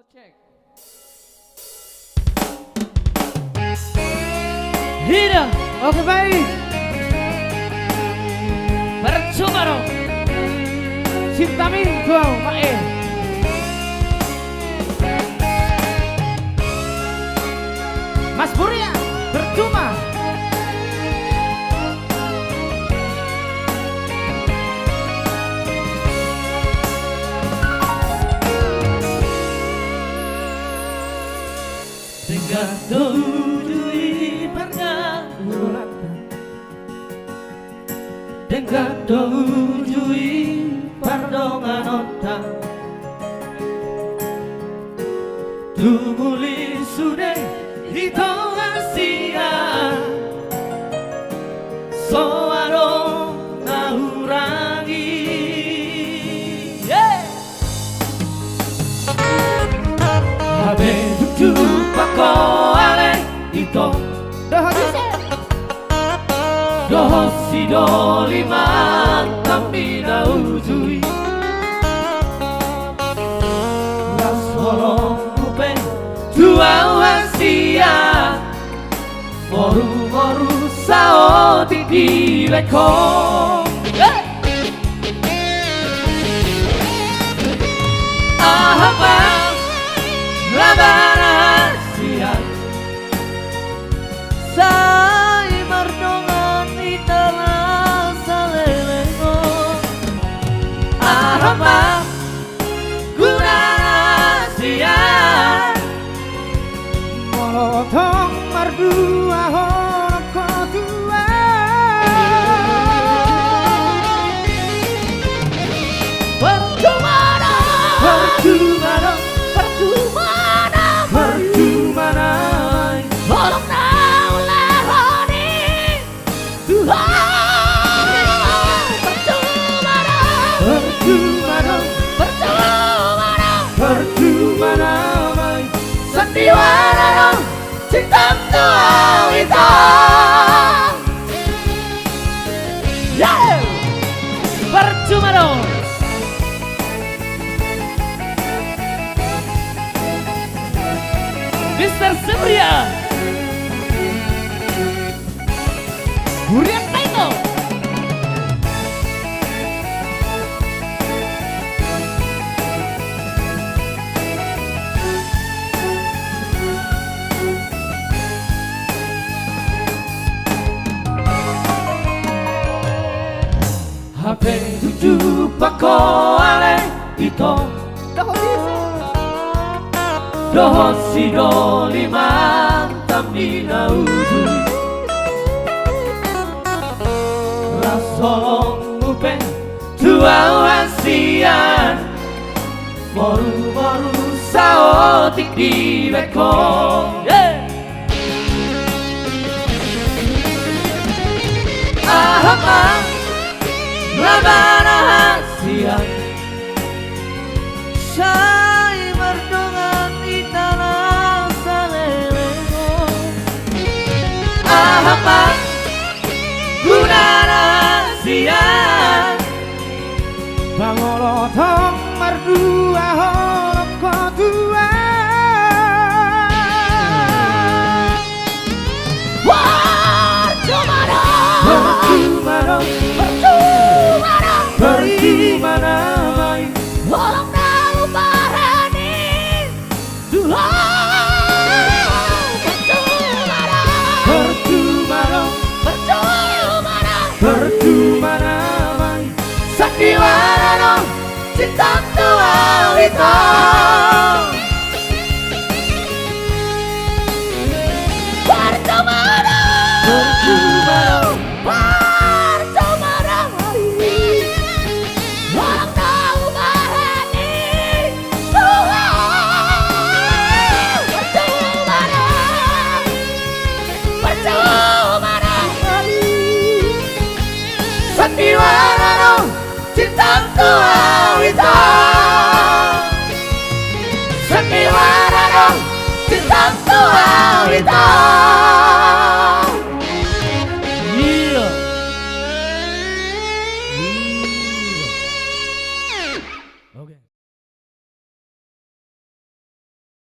Cek. Hida, oke baik. Percuma dong. Cinta minggu, Mae. Mas Buria, percuma. Dengan doi pernah dengan doi pardongan otak tumuli sudah hitoasia soaro nahurangi habe pako ale ito doho si do lima kami na ujui las holong upe dua wasia moru sao tiki leko ahapang labara sai mardongan itala salelengo ahama guna sia molotong mardua honoko dua percuma bolong sandiwara dong cinta tua itu percuma dong Mr. Surya Buria Taito HP tujuh pako ale ito doho si do lima tamni na uju lasolong upe dua wasian moru sao tik di beko ahama labara hasia sai mardongan itala salelengo ahama guna rahasia bangolotong mardua honoko dua percuma namai bolong nau parani dua percuma namai sandiwara dong cinta tua itu percuma dong sandiwara dong cinta tua itu sandiwara dong cinta tua itu